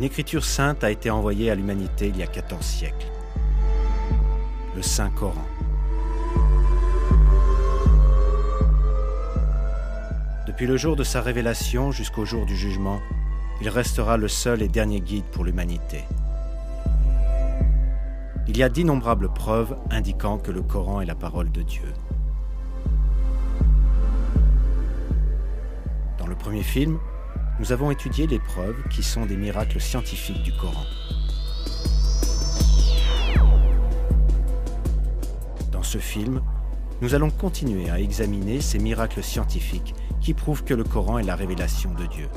Une écriture sainte a été envoyée à l'humanité il y a 14 siècles. Le Saint-Coran. Depuis le jour de sa révélation jusqu'au jour du jugement, il restera le seul et dernier guide pour l'humanité. Il y a d'innombrables preuves indiquant que le Coran est la parole de Dieu. Dans le premier film, nous avons étudié les preuves qui sont des miracles scientifiques du Coran. Dans ce film, nous allons continuer à examiner ces miracles scientifiques qui prouvent que le Coran est la révélation de Dieu.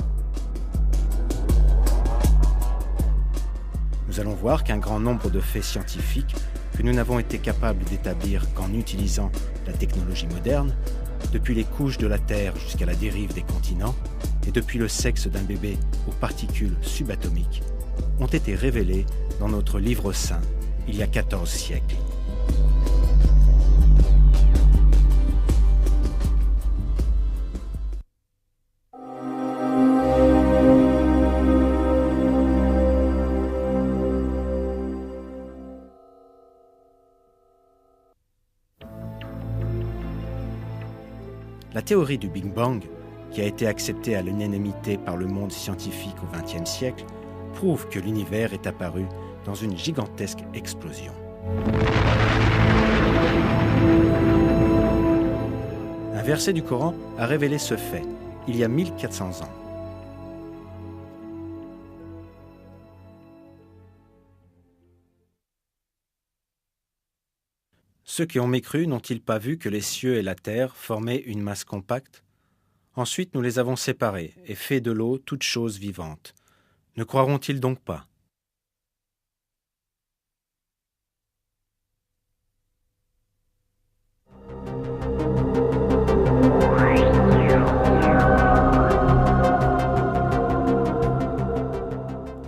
Nous allons voir qu'un grand nombre de faits scientifiques que nous n'avons été capables d'établir qu'en utilisant la technologie moderne, depuis les couches de la Terre jusqu'à la dérive des continents, et depuis le sexe d'un bébé aux particules subatomiques, ont été révélés dans notre livre saint il y a 14 siècles. La théorie du Big Bang, qui a été acceptée à l'unanimité par le monde scientifique au XXe siècle, prouve que l'univers est apparu dans une gigantesque explosion. Un verset du Coran a révélé ce fait, il y a 1400 ans. Ceux qui ont mécru n'ont-ils pas vu que les cieux et la terre formaient une masse compacte? Ensuite nous les avons séparés et fait de l'eau toute chose vivante. Ne croiront-ils donc pas?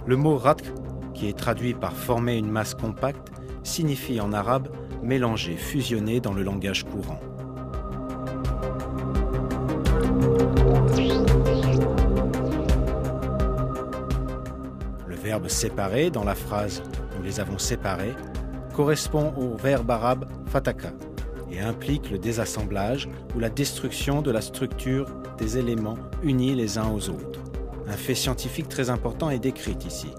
Le mot ratq, qui est traduit par former une masse compacte, signifie en arabe mélanger, fusionner dans le langage courant. Le verbe séparer dans la phrase « nous les avons séparés » correspond au verbe arabe « fataka » et implique le désassemblage ou la destruction de la structure des éléments unis les uns aux autres. Un fait scientifique très important est décrit ici,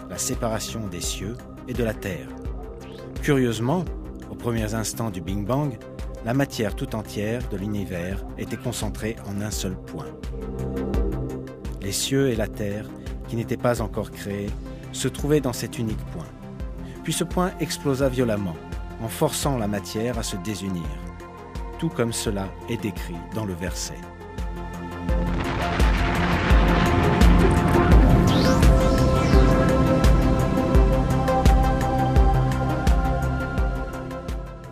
la séparation des cieux et de la terre. Curieusement, aux premiers instants du Big Bang, la matière tout entière de l'univers était concentrée en un seul point. Les cieux et la terre, qui n'étaient pas encore créés, se trouvaient dans cet unique point. Puis ce point explosa violemment, en forçant la matière à se désunir, tout comme cela est décrit dans le verset.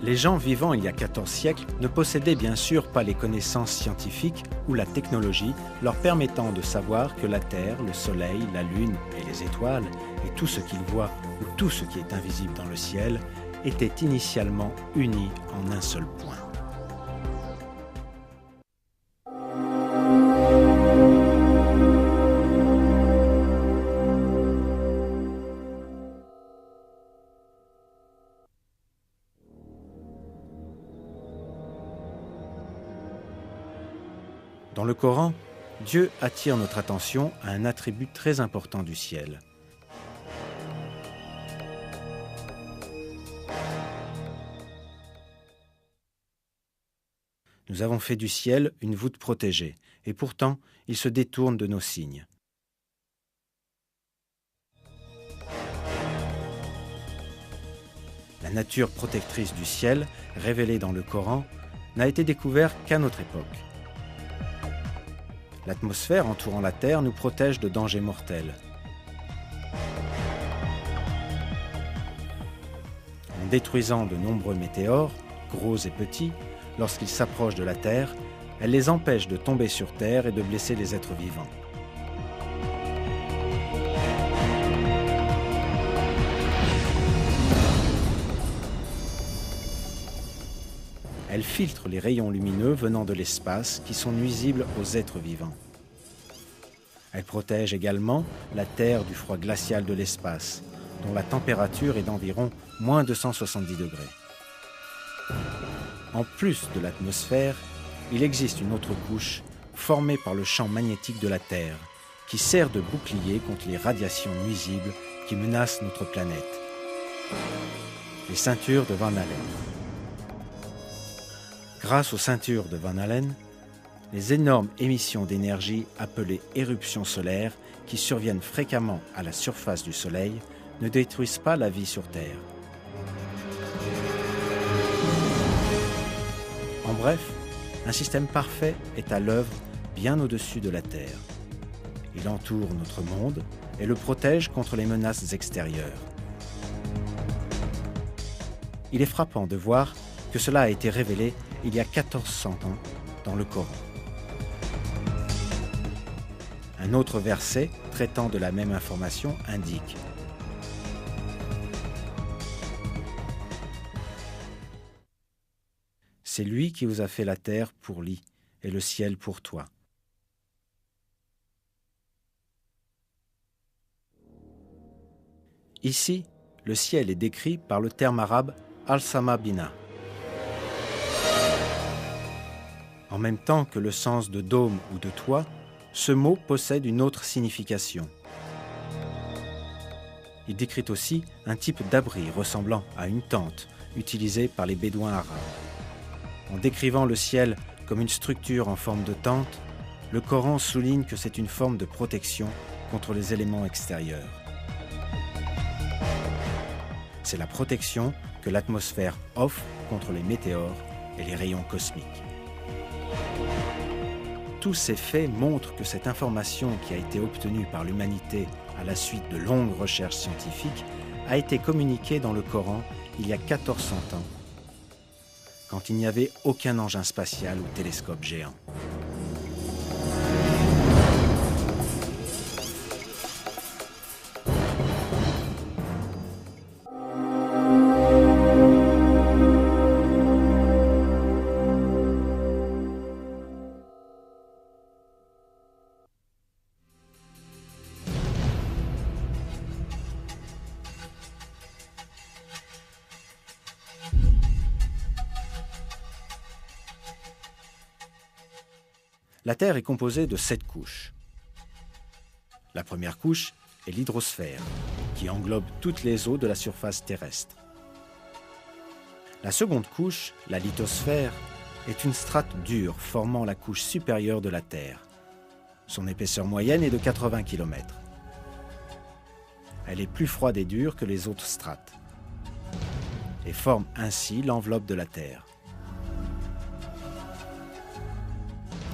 Les gens vivant il y a 14 siècles ne possédaient bien sûr pas les connaissances scientifiques ou la technologie leur permettant de savoir que la Terre, le Soleil, la Lune et les étoiles, et tout ce qu'ils voient ou tout ce qui est invisible dans le ciel, étaient initialement unis en un seul point. Dans le Coran, Dieu attire notre attention à un attribut très important du ciel. Nous avons fait du ciel une voûte protégée, et pourtant, il se détourne de nos signes. La nature protectrice du ciel, révélée dans le Coran, n'a été découverte qu'à notre époque. L'atmosphère entourant la Terre nous protège de dangers mortels. En détruisant de nombreux météores, gros et petits, lorsqu'ils s'approchent de la Terre, elle les empêche de tomber sur Terre et de blesser les êtres vivants. Elle filtre les rayons lumineux venant de l'espace qui sont nuisibles aux êtres vivants. Elle protège également la Terre du froid glacial de l'espace, dont la température est d'environ moins 270 degrés. En plus de l'atmosphère, il existe une autre couche formée par le champ magnétique de la Terre, qui sert de bouclier contre les radiations nuisibles qui menacent notre planète. Les ceintures de Van Allen. Grâce aux ceintures de Van Allen, les énormes émissions d'énergie appelées éruptions solaires qui surviennent fréquemment à la surface du Soleil ne détruisent pas la vie sur Terre. En bref, un système parfait est à l'œuvre bien au-dessus de la Terre. Il entoure notre monde et le protège contre les menaces extérieures. Il est frappant de voir que cela a été révélé il y a 1400 ans dans le Coran. Un autre verset traitant de la même information indique: c'est lui qui vous a fait la terre pour lit et le ciel pour toit. Ici, le ciel est décrit par le terme arabe al-sama bina. En même temps que le sens de dôme ou de toit, ce mot possède une autre signification. Il décrit aussi un type d'abri ressemblant à une tente utilisée par les bédouins arabes. En décrivant le ciel comme une structure en forme de tente, le Coran souligne que c'est une forme de protection contre les éléments extérieurs. C'est la protection que l'atmosphère offre contre les météores et les rayons cosmiques. Tous ces faits montrent que cette information qui a été obtenue par l'humanité à la suite de longues recherches scientifiques a été communiquée dans le Coran il y a 1400 ans, quand il n'y avait aucun engin spatial ou télescope géant. La Terre est composée de 7 couches. La première couche est l'hydrosphère, qui englobe toutes les eaux de la surface terrestre. La seconde couche, la lithosphère, est une strate dure formant la couche supérieure de la Terre. Son épaisseur moyenne est de 80 km. Elle est plus froide et dure que les autres strates et forme ainsi l'enveloppe de la Terre.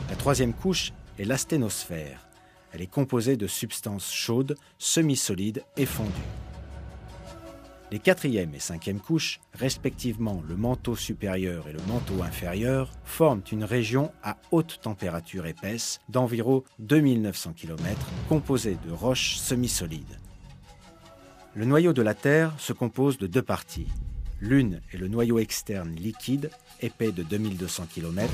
La troisième couche est l'asténosphère. Elle est composée de substances chaudes, semi-solides et fondues. Les quatrième et cinquième couches, respectivement le manteau supérieur et le manteau inférieur, forment une région à haute température épaisse d'environ 2900 km, composée de roches semi-solides. Le noyau de la Terre se compose de 2 parties. L'une est le noyau externe liquide, épais de 2200 km.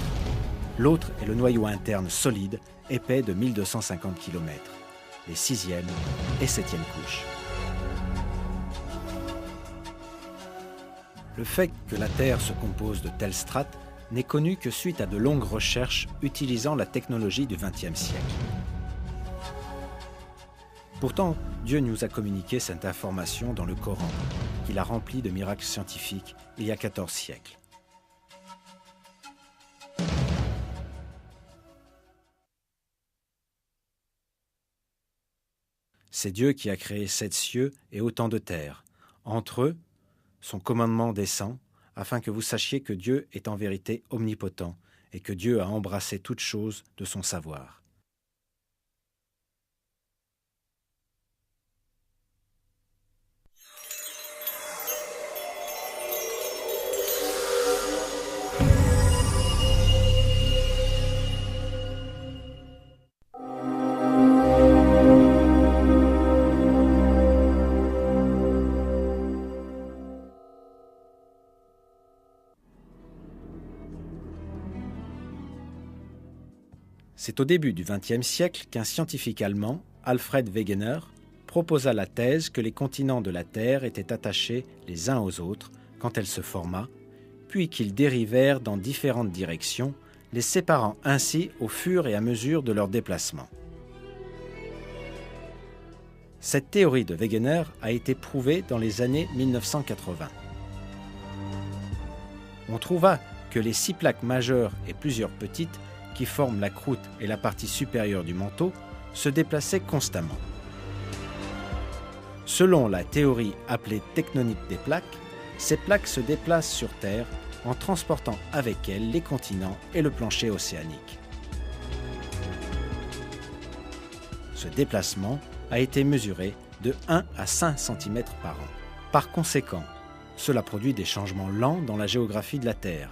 L'autre est le noyau interne solide, épais de 1250 km, les 6e et 7e couches. Le fait que la Terre se compose de telles strates n'est connu que suite à de longues recherches utilisant la technologie du XXe siècle. Pourtant, Dieu nous a communiqué cette information dans le Coran, qu'il a rempli de miracles scientifiques il y a 14 siècles. C'est Dieu qui a créé 7 cieux et autant de terres. Entre eux, son commandement descend, afin que vous sachiez que Dieu est en vérité omnipotent et que Dieu a embrassé toutes choses de son savoir. C'est au début du XXe siècle qu'un scientifique allemand, Alfred Wegener, proposa la thèse que les continents de la Terre étaient attachés les uns aux autres quand elle se forma, puis qu'ils dérivèrent dans différentes directions, les séparant ainsi au fur et à mesure de leur déplacement. Cette théorie de Wegener a été prouvée dans les années 1980. On trouva que les 6 plaques majeures et plusieurs petites qui forment la croûte et la partie supérieure du manteau se déplaçaient constamment. Selon la théorie appelée tectonique des plaques, ces plaques se déplacent sur Terre en transportant avec elles les continents et le plancher océanique. Ce déplacement a été mesuré de 1 à 5 cm par an. Par conséquent, cela produit des changements lents dans la géographie de la Terre.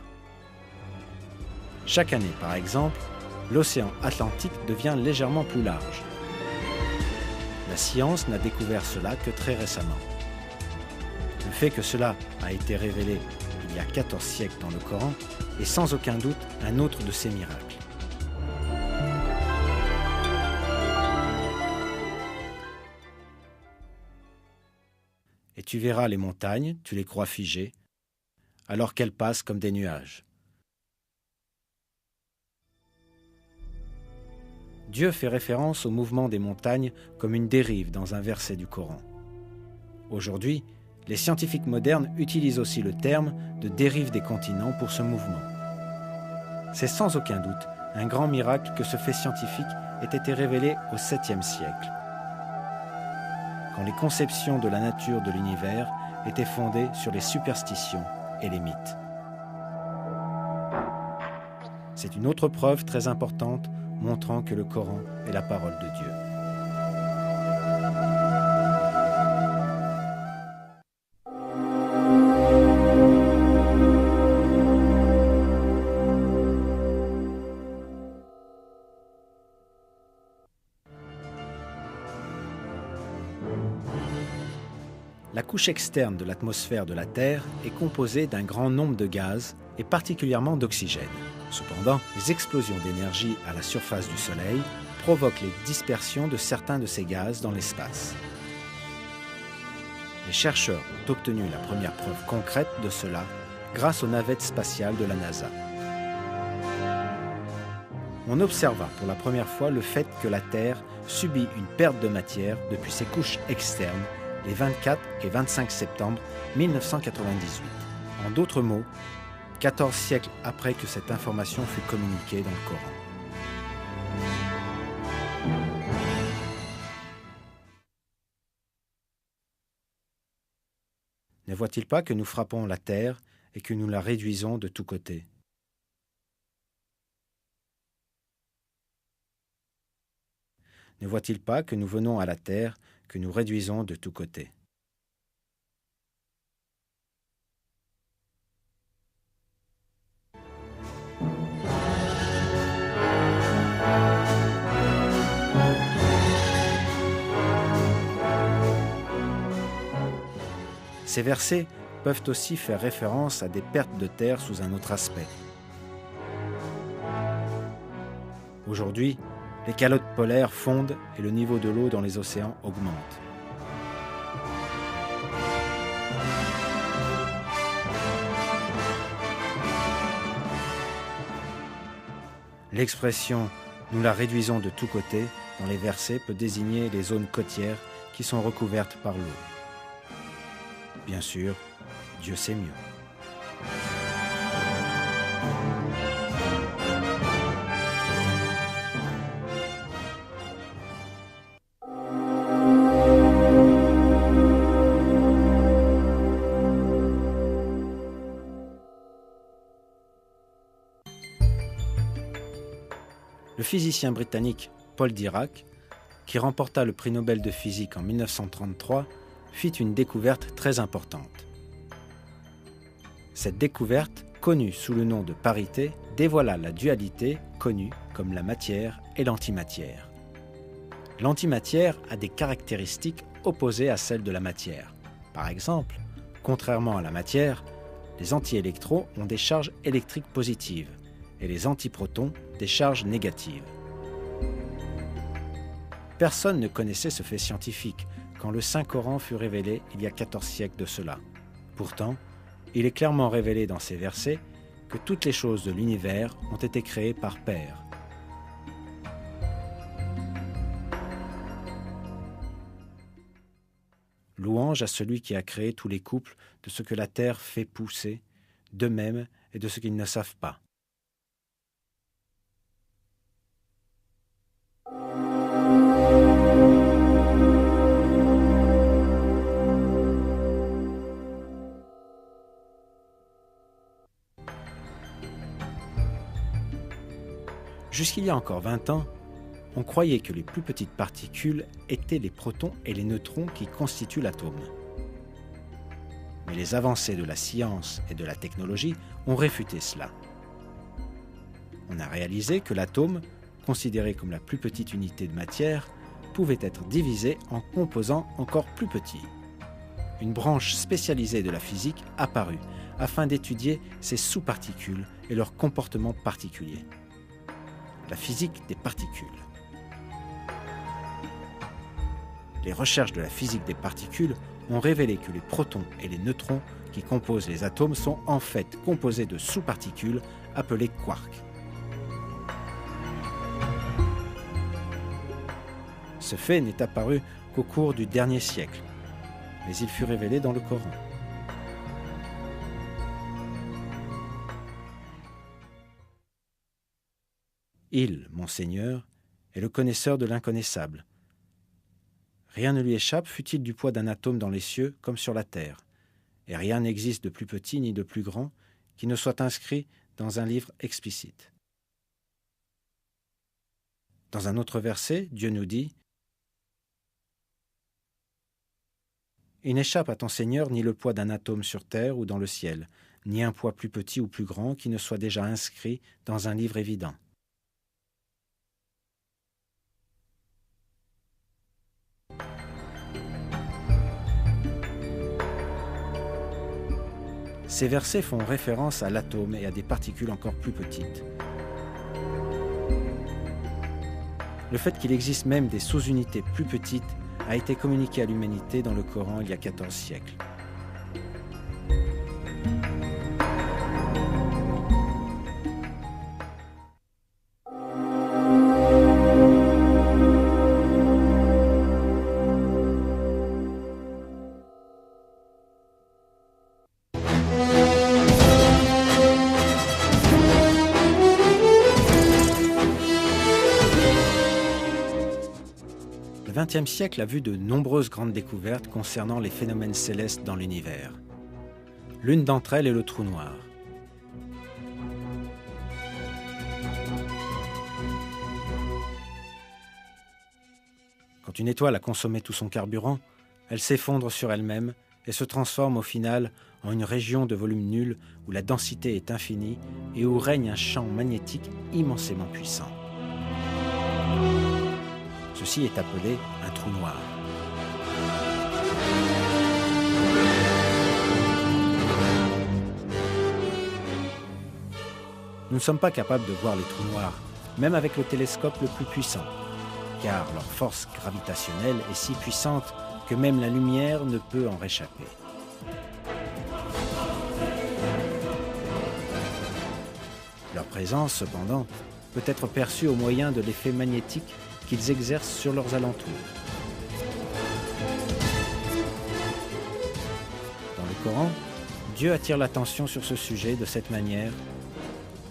Chaque année, par exemple, l'océan Atlantique devient légèrement plus large. La science n'a découvert cela que très récemment. Le fait que cela a été révélé il y a 14 siècles dans le Coran est sans aucun doute un autre de ces miracles. Et tu verras les montagnes, tu les crois figées, alors qu'elles passent comme des nuages. Dieu fait référence au mouvement des montagnes comme une dérive dans un verset du Coran. Aujourd'hui, les scientifiques modernes utilisent aussi le terme de dérive des continents pour ce mouvement. C'est sans aucun doute un grand miracle que ce fait scientifique ait été révélé au 7e siècle, quand les conceptions de la nature de l'univers étaient fondées sur les superstitions et les mythes. C'est une autre preuve très importante montrant que le Coran est la parole de Dieu. La couche externe de l'atmosphère de la Terre est composée d'un grand nombre de gaz et particulièrement d'oxygène. Cependant, les explosions d'énergie à la surface du Soleil provoquent les dispersions de certains de ces gaz dans l'espace. Les chercheurs ont obtenu la première preuve concrète de cela grâce aux navettes spatiales de la NASA. On observa pour la première fois le fait que la Terre subit une perte de matière depuis ses couches externes les 24 et 25 septembre 1998. En d'autres mots, 14 siècles après que cette information fut communiquée dans le Coran. Ne voit-il pas que nous frappons la terre et que nous la réduisons de tous côtés? Ne voit-il pas que nous venons à la terre, que nous réduisons de tous côtés? Ces versets peuvent aussi faire référence à des pertes de terre sous un autre aspect. Aujourd'hui, les calottes polaires fondent et le niveau de l'eau dans les océans augmente. L'expression « nous la réduisons de tous côtés » dans les versets peut désigner les zones côtières qui sont recouvertes par l'eau. Bien sûr, Dieu sait mieux. Le physicien britannique Paul Dirac, qui remporta le prix Nobel de physique en 1933, fit une découverte très importante. Cette découverte, connue sous le nom de parité, dévoila la dualité connue comme la matière et l'antimatière. L'antimatière a des caractéristiques opposées à celles de la matière. Par exemple, contrairement à la matière, les antiélectrons ont des charges électriques positives et les antiprotons des charges négatives. Personne ne connaissait ce fait scientifique quand le Saint-Coran fut révélé il y a 14 siècles de cela. Pourtant, il est clairement révélé dans ces versets que toutes les choses de l'univers ont été créées par Père. Louange à celui qui a créé tous les couples de ce que la terre fait pousser, d'eux-mêmes et de ce qu'ils ne savent pas. Jusqu'il y a encore 20 ans, on croyait que les plus petites particules étaient les protons et les neutrons qui constituent l'atome. Mais les avancées de la science et de la technologie ont réfuté cela. On a réalisé que l'atome, considéré comme la plus petite unité de matière, pouvait être divisé en composants encore plus petits. Une branche spécialisée de la physique apparut afin d'étudier ces sous-particules et leur comportement particulier. La physique des particules. Les recherches de la physique des particules ont révélé que les protons et les neutrons qui composent les atomes sont en fait composés de sous-particules appelées quarks. Ce fait n'est apparu qu'au cours du dernier siècle, mais il fut révélé dans le Coran. Il, mon Seigneur, est le connaisseur de l'inconnaissable. Rien ne lui échappe, fût-il du poids d'un atome dans les cieux comme sur la terre, et rien n'existe de plus petit ni de plus grand qui ne soit inscrit dans un livre explicite. Dans un autre verset, Dieu nous dit « Il n'échappe à ton Seigneur ni le poids d'un atome sur terre ou dans le ciel, ni un poids plus petit ou plus grand qui ne soit déjà inscrit dans un livre évident. » Ces versets font référence à l'atome et à des particules encore plus petites. Le fait qu'il existe même des sous-unités plus petites a été communiqué à l'humanité dans le Coran il y a 14 siècles. Le XXe siècle a vu de nombreuses grandes découvertes concernant les phénomènes célestes dans l'univers. L'une d'entre elles est le trou noir. Quand une étoile a consommé tout son carburant, elle s'effondre sur elle-même et se transforme au final en une région de volume nul où la densité est infinie et où règne un champ magnétique immensément puissant. Ceci est appelé un trou noir. Nous ne sommes pas capables de voir les trous noirs, même avec le télescope le plus puissant, car leur force gravitationnelle est si puissante que même la lumière ne peut en réchapper. Leur présence, cependant, peut être perçue au moyen de l'effet magnétique qu'ils exercent sur leurs alentours. Dans le Coran, Dieu attire l'attention sur ce sujet de cette manière,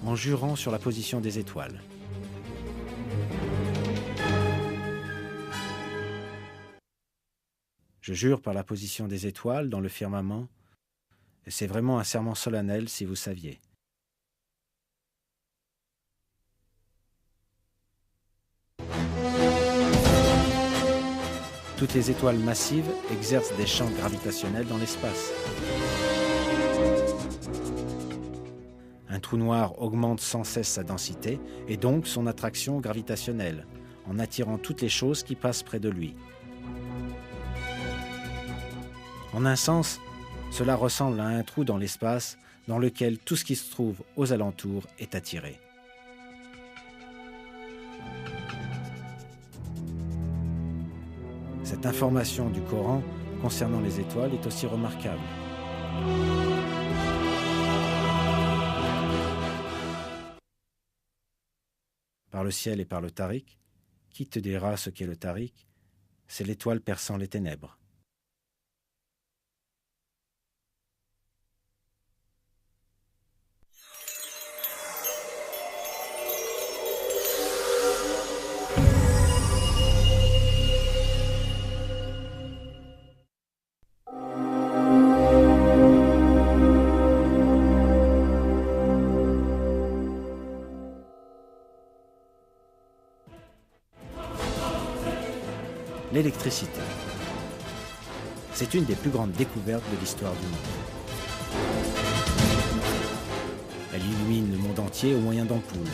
en jurant sur la position des étoiles. Je jure par la position des étoiles dans le firmament, et c'est vraiment un serment solennel si vous saviez. Toutes les étoiles massives exercent des champs gravitationnels dans l'espace. Un trou noir augmente sans cesse sa densité et donc son attraction gravitationnelle, en attirant toutes les choses qui passent près de lui. En un sens, cela ressemble à un trou dans l'espace dans lequel tout ce qui se trouve aux alentours est attiré. Cette information du Coran concernant les étoiles est aussi remarquable. Par le ciel et par le tariq, qui te dira ce qu'est le tariq? C'est l'étoile perçant les ténèbres. L'électricité. C'est une des plus grandes découvertes de l'histoire du monde. Elle illumine le monde entier au moyen d'ampoules.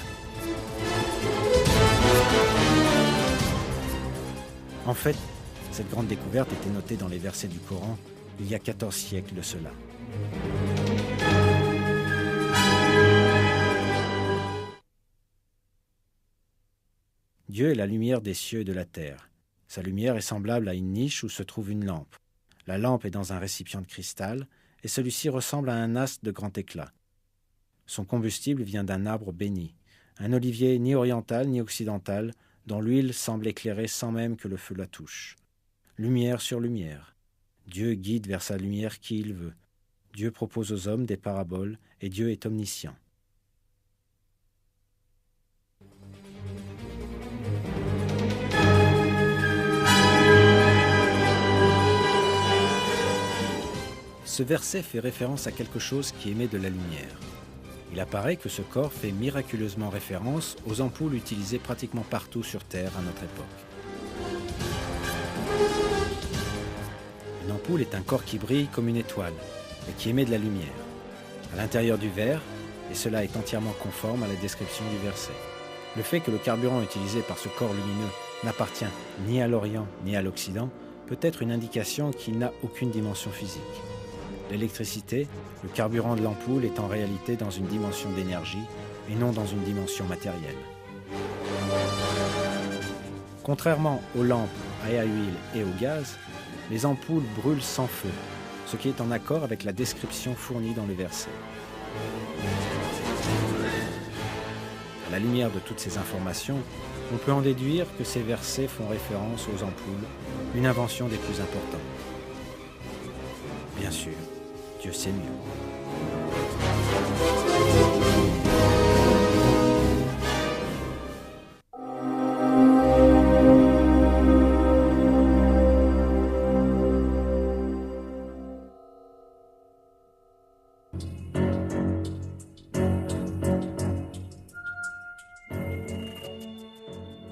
En fait, cette grande découverte était notée dans les versets du Coran il y a 14 siècles de cela. Dieu est la lumière des cieux et de la terre. Sa lumière est semblable à une niche où se trouve une lampe. La lampe est dans un récipient de cristal et celui-ci ressemble à un astre de grand éclat. Son combustible vient d'un arbre béni, un olivier ni oriental ni occidental, dont l'huile semble éclairer sans même que le feu la touche. Lumière sur lumière. Dieu guide vers sa lumière qui il veut. Dieu propose aux hommes des paraboles et Dieu est omniscient. Ce verset fait référence à quelque chose qui émet de la lumière. Il apparaît que ce corps fait miraculeusement référence aux ampoules utilisées pratiquement partout sur Terre à notre époque. Une ampoule est un corps qui brille comme une étoile et qui émet de la lumière à l'intérieur du verre, et cela est entièrement conforme à la description du verset. Le fait que le carburant utilisé par ce corps lumineux n'appartient ni à l'Orient ni à l'Occident peut être une indication qu'il n'a aucune dimension physique. L'électricité, le carburant de l'ampoule, est en réalité dans une dimension d'énergie et non dans une dimension matérielle. Contrairement aux lampes à huile et au gaz, les ampoules brûlent sans feu, ce qui est en accord avec la description fournie dans le verset. À la lumière de toutes ces informations, on peut en déduire que ces versets font référence aux ampoules, une invention des plus importantes. Bien sûr, Dieu sait mieux.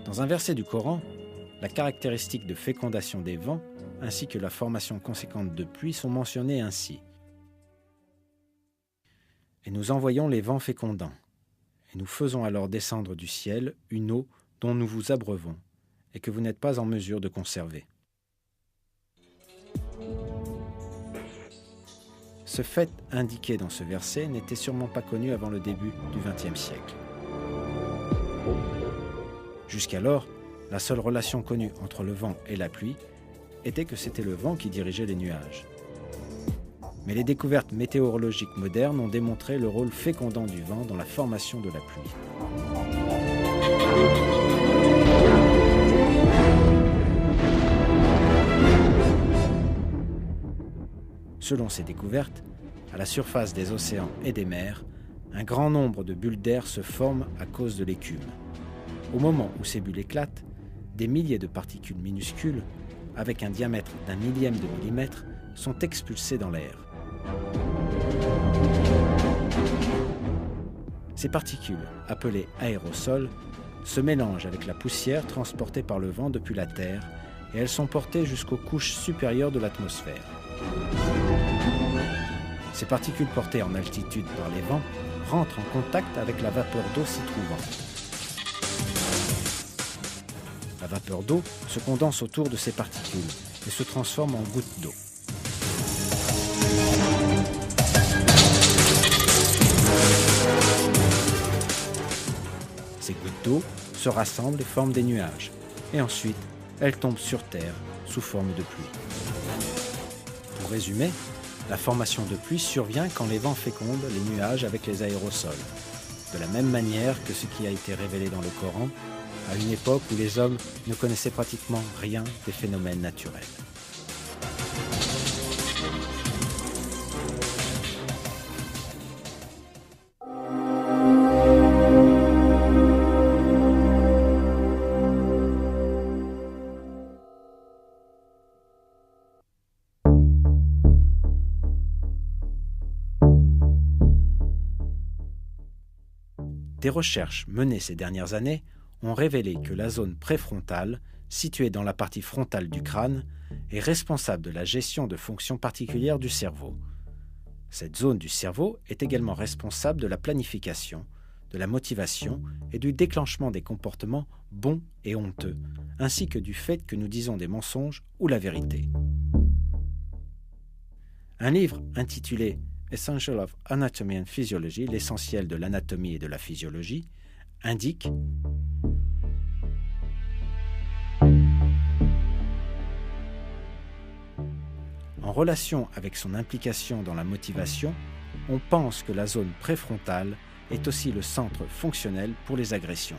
Dans un verset du Coran, la caractéristique de fécondation des vents ainsi que la formation conséquente de pluie sont mentionnés ainsi. Et nous envoyons les vents fécondants, et nous faisons alors descendre du ciel une eau dont nous vous abreuvons, et que vous n'êtes pas en mesure de conserver. Ce fait indiqué dans ce verset n'était sûrement pas connu avant le début du XXe siècle. Jusqu'alors, la seule relation connue entre le vent et la pluie était que c'était le vent qui dirigeait les nuages. Mais les découvertes météorologiques modernes ont démontré le rôle fécondant du vent dans la formation de la pluie. Selon ces découvertes, à la surface des océans et des mers, un grand nombre de bulles d'air se forment à cause de l'écume. Au moment où ces bulles éclatent, des milliers de particules minuscules, avec un diamètre d'1 millième de millimètre, sont expulsées dans l'air. Ces particules, appelées aérosols, se mélangent avec la poussière transportée par le vent depuis la Terre et elles sont portées jusqu'aux couches supérieures de l'atmosphère. Ces particules portées en altitude par les vents rentrent en contact avec la vapeur d'eau s'y trouvant. La vapeur d'eau se condense autour de ces particules et se transforme en gouttes d'eau. Ces gouttes d'eau se rassemblent et forment des nuages. Et ensuite, elle tombe sur Terre sous forme de pluie. Pour résumer, la formation de pluie survient quand les vents fécondent les nuages avec les aérosols, de la même manière que ce qui a été révélé dans le Coran, à une époque où les hommes ne connaissaient pratiquement rien des phénomènes naturels. Des recherches menées ces dernières années ont révélé que la zone préfrontale, située dans la partie frontale du crâne, est responsable de la gestion de fonctions particulières du cerveau. Cette zone du cerveau est également responsable de la planification, de la motivation et du déclenchement des comportements bons et honteux, ainsi que du fait que nous disons des mensonges ou la vérité. Un livre intitulé Essential of Anatomy and Physiology, l'essentiel de l'anatomie et de la physiologie, indique en relation avec son implication dans la motivation, on pense que la zone préfrontale est aussi le centre fonctionnel pour les agressions.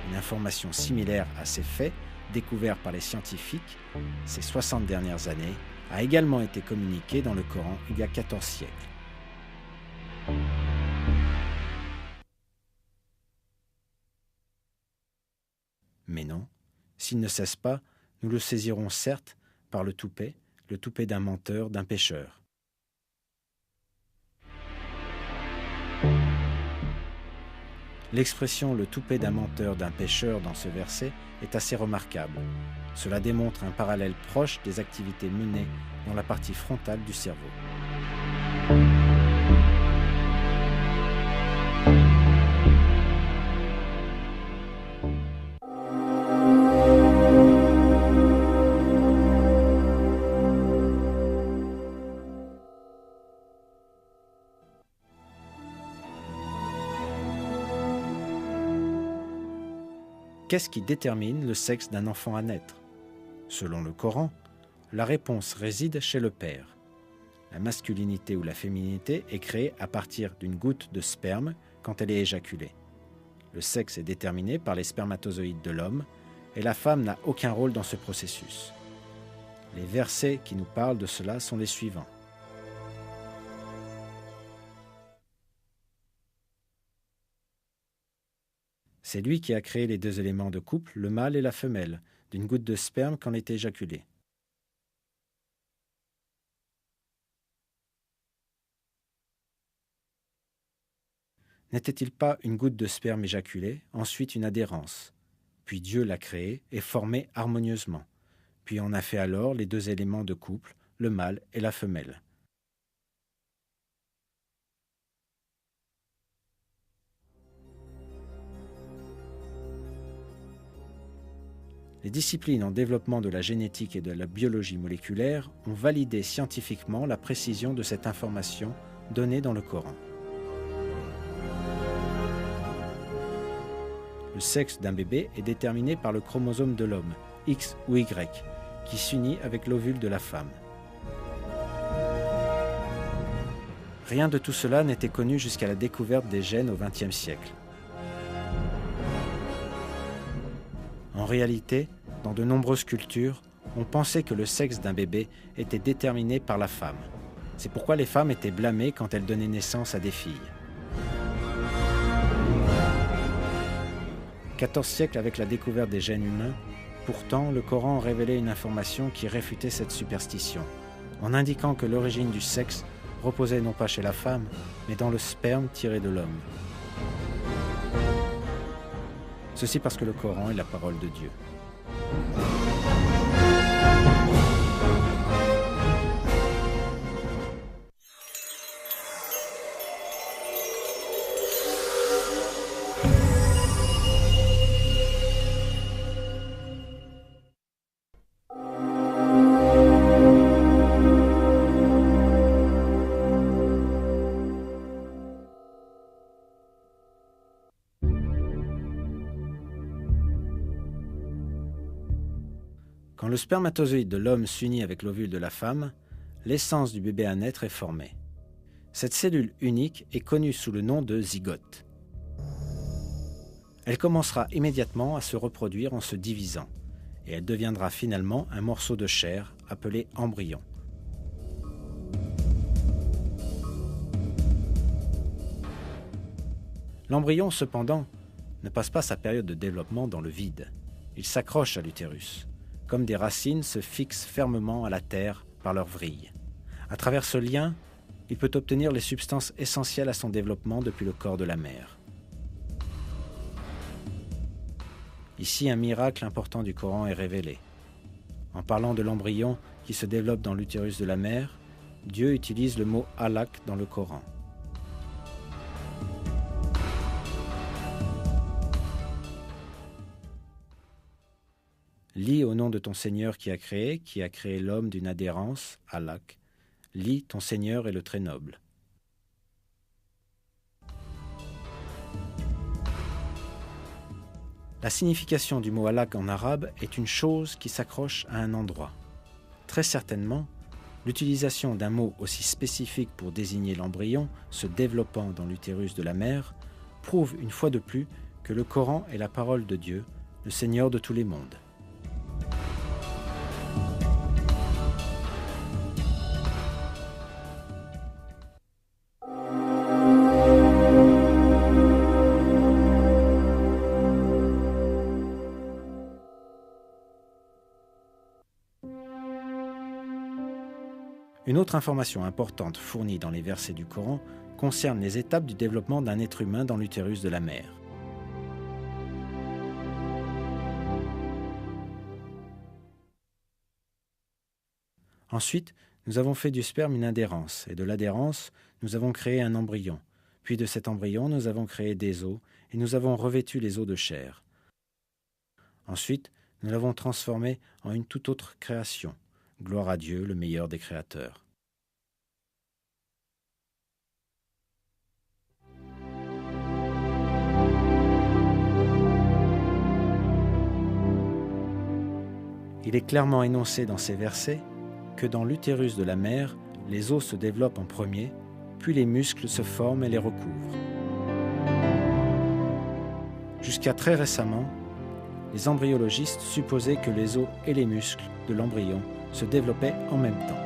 Une information similaire à ces faits, découvert par les scientifiques ces 60 dernières années, a également été communiquée dans le Coran il y a 14 siècles. Mais non, s'il ne cesse pas, nous le saisirons certes par le toupet d'un menteur, d'un pécheur. L'expression « le toupet d'un menteur, d'un pécheur » dans ce verset est assez remarquable. Cela démontre un parallèle proche des activités menées dans la partie frontale du cerveau. Qu'est-ce qui détermine le sexe d'un enfant à naître? Selon le Coran, la réponse réside chez le père. La masculinité ou la féminité est créée à partir d'une goutte de sperme quand elle est éjaculée. Le sexe est déterminé par les spermatozoïdes de l'homme et la femme n'a aucun rôle dans ce processus. Les versets qui nous parlent de cela sont les suivants. C'est lui qui a créé les deux éléments de couple, le mâle et la femelle, d'une goutte de sperme quand elle est éjaculée. N'était-il pas une goutte de sperme éjaculée, ensuite une adhérence? Puis Dieu l'a créé et formé harmonieusement. Puis on a fait alors les deux éléments de couple, le mâle et la femelle. Les disciplines en développement de la génétique et de la biologie moléculaire ont validé scientifiquement la précision de cette information donnée dans le Coran. Le sexe d'un bébé est déterminé par le chromosome de l'homme, X ou Y, qui s'unit avec l'ovule de la femme. Rien de tout cela n'était connu jusqu'à la découverte des gènes au XXe siècle. En réalité, dans de nombreuses cultures, on pensait que le sexe d'un bébé était déterminé par la femme. C'est pourquoi les femmes étaient blâmées quand elles donnaient naissance à des filles. 14 siècles avec la découverte des gènes humains, pourtant le Coran révélait une information qui réfutait cette superstition, en indiquant que l'origine du sexe reposait non pas chez la femme, mais dans le sperme tiré de l'homme. Ceci parce que le Coran est la parole de Dieu. Quand le spermatozoïde de l'homme s'unit avec l'ovule de la femme, l'essence du bébé à naître est formée. Cette cellule unique est connue sous le nom de zygote. Elle commencera immédiatement à se reproduire en se divisant, et elle deviendra finalement un morceau de chair appelé embryon. L'embryon, cependant, ne passe pas sa période de développement dans le vide. Il s'accroche à l'utérus, comme des racines se fixent fermement à la terre par leurs vrilles. À travers ce lien, il peut obtenir les substances essentielles à son développement depuis le corps de la mère. Ici, un miracle important du Coran est révélé. En parlant de l'embryon qui se développe dans l'utérus de la mère, Dieu utilise le mot « alaq » dans le Coran. Lis au nom de ton Seigneur qui a créé l'homme d'une adhérence, alaq. Lis, ton Seigneur est le très noble. La signification du mot alaq en arabe est une chose qui s'accroche à un endroit. Très certainement, l'utilisation d'un mot aussi spécifique pour désigner l'embryon se développant dans l'utérus de la mère prouve une fois de plus que le Coran est la parole de Dieu, le Seigneur de tous les mondes. Une autre information importante fournie dans les versets du Coran concerne les étapes du développement d'un être humain dans l'utérus de la mère. Ensuite, nous avons fait du sperme une adhérence, et de l'adhérence, nous avons créé un embryon. Puis de cet embryon, nous avons créé des os, et nous avons revêtu les os de chair. Ensuite, nous l'avons transformé en une toute autre création. Gloire à Dieu, le meilleur des créateurs. Il est clairement énoncé dans ces versets que dans l'utérus de la mère, les os se développent en premier, puis les muscles se forment et les recouvrent. Jusqu'à très récemment, les embryologistes supposaient que les os et les muscles de l'embryon se développaient en même temps.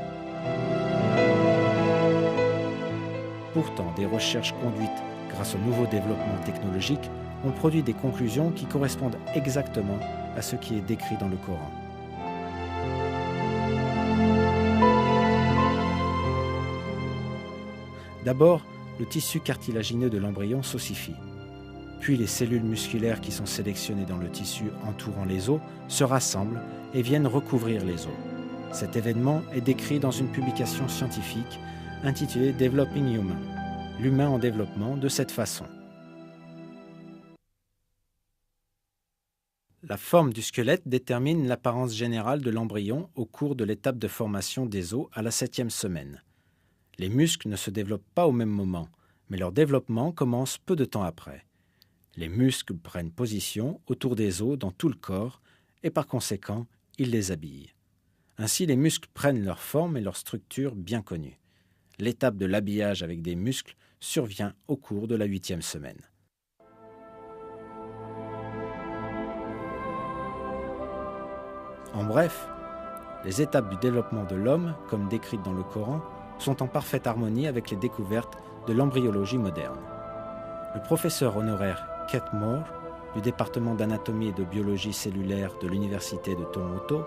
Pourtant, des recherches conduites grâce au nouveau développement technologique ont produit des conclusions qui correspondent exactement à ce qui est décrit dans le Coran. D'abord, le tissu cartilagineux de l'embryon s'ossifie. Puis les cellules musculaires qui sont sélectionnées dans le tissu entourant les os se rassemblent et viennent recouvrir les os. Cet événement est décrit dans une publication scientifique intitulée « Developing Human », l'humain en développement de cette façon. La forme du squelette détermine l'apparence générale de l'embryon au cours de l'étape de formation des os à la 7e semaine. Les muscles ne se développent pas au même moment, mais leur développement commence peu de temps après. Les muscles prennent position autour des os dans tout le corps et par conséquent, ils les habillent. Ainsi, les muscles prennent leur forme et leur structure bien connues. L'étape de l'habillage avec des muscles survient au cours de la 8e semaine. En bref, les étapes du développement de l'homme, comme décrites dans le Coran, sont en parfaite harmonie avec les découvertes de l'embryologie moderne. Le professeur honoraire Kate Moore, du département d'anatomie et de biologie cellulaire de l'Université de Toronto,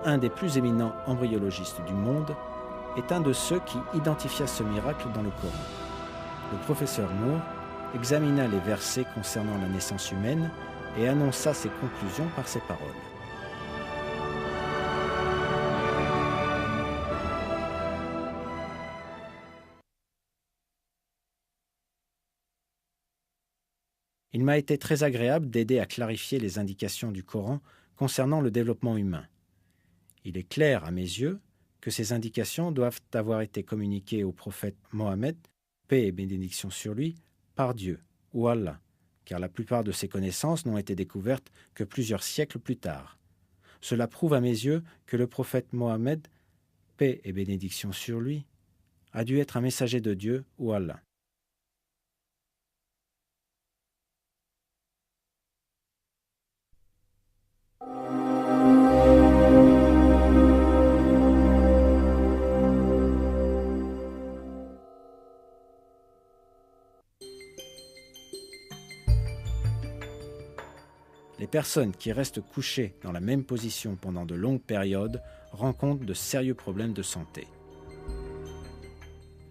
un des plus éminents embryologistes du monde, est un de ceux qui identifia ce miracle dans le Coran. Le professeur Moore examina les versets concernant la naissance humaine et annonça ses conclusions par ces paroles. Il m'a été très agréable d'aider à clarifier les indications du Coran concernant le développement humain. Il est clair à mes yeux que ces indications doivent avoir été communiquées au prophète Mohammed, paix et bénédiction sur lui, par Dieu ou Allah, car la plupart de ces connaissances n'ont été découvertes que plusieurs siècles plus tard. Cela prouve à mes yeux que le prophète Mohammed, paix et bénédiction sur lui, a dû être un messager de Dieu ou Allah. Les personnes qui restent couchées dans la même position pendant de longues périodes rencontrent de sérieux problèmes de santé.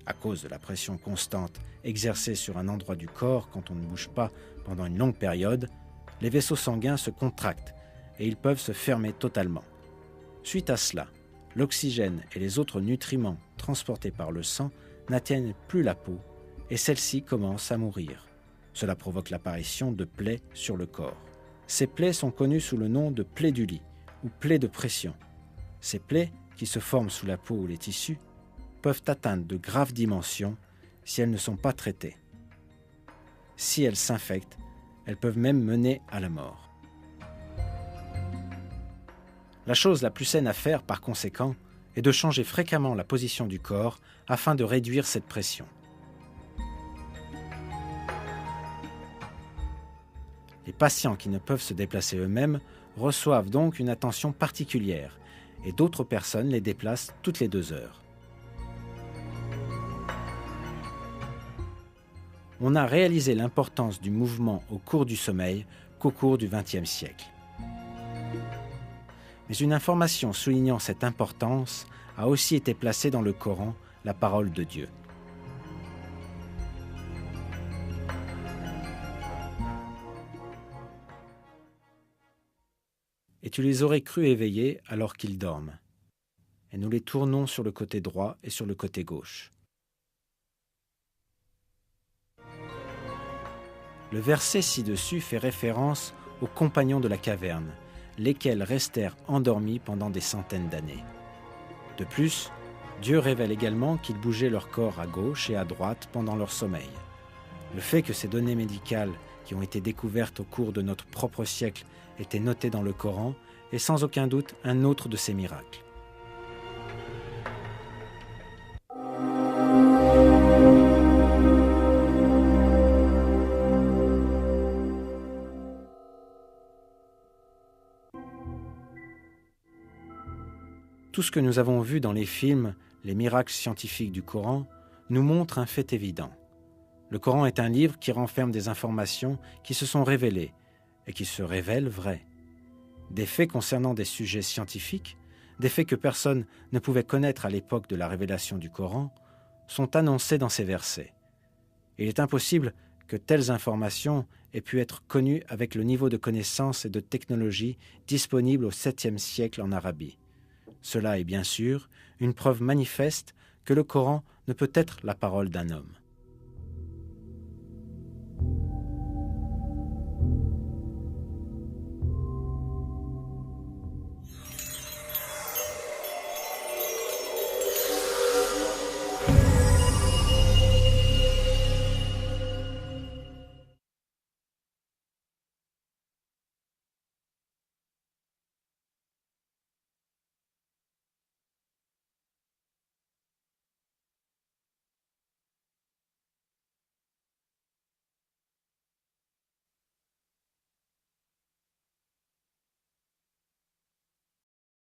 À cause de la pression constante exercée sur un endroit du corps quand on ne bouge pas pendant une longue période, les vaisseaux sanguins se contractent et ils peuvent se fermer totalement. Suite à cela, l'oxygène et les autres nutriments transportés par le sang n'atteignent plus la peau et celle-ci commence à mourir. Cela provoque l'apparition de plaies sur le corps. Ces plaies sont connues sous le nom de plaies du lit ou plaies de pression. Ces plaies, qui se forment sous la peau ou les tissus, peuvent atteindre de graves dimensions si elles ne sont pas traitées. Si elles s'infectent, elles peuvent même mener à la mort. La chose la plus saine à faire, par conséquent, est de changer fréquemment la position du corps afin de réduire cette pression. Les patients qui ne peuvent se déplacer eux-mêmes reçoivent donc une attention particulière et d'autres personnes les déplacent toutes les 2 heures. On n'a réalisé l'importance du mouvement au cours du sommeil qu'au cours du XXe siècle. Mais une information soulignant cette importance a aussi été placée dans le Coran, la parole de Dieu. Et tu les aurais crus éveillés alors qu'ils dorment. Et nous les tournons sur le côté droit et sur le côté gauche. Le verset ci-dessus fait référence aux compagnons de la caverne, lesquels restèrent endormis pendant des centaines d'années. De plus, Dieu révèle également qu'ils bougeaient leur corps à gauche et à droite pendant leur sommeil. Le fait que ces données médicales qui ont été découvertes au cours de notre propre siècle étaient notées dans le Coran est sans aucun doute un autre de ces miracles. Tout ce que nous avons vu dans les films, les miracles scientifiques du Coran, nous montre un fait évident. Le Coran est un livre qui renferme des informations qui se sont révélées et qui se révèlent vraies. Des faits concernant des sujets scientifiques, des faits que personne ne pouvait connaître à l'époque de la révélation du Coran, sont annoncés dans ces versets. Il est impossible que telles informations aient pu être connues avec le niveau de connaissance et de technologie disponible au 7e siècle en Arabie. Cela est bien sûr une preuve manifeste que le Coran ne peut être la parole d'un homme.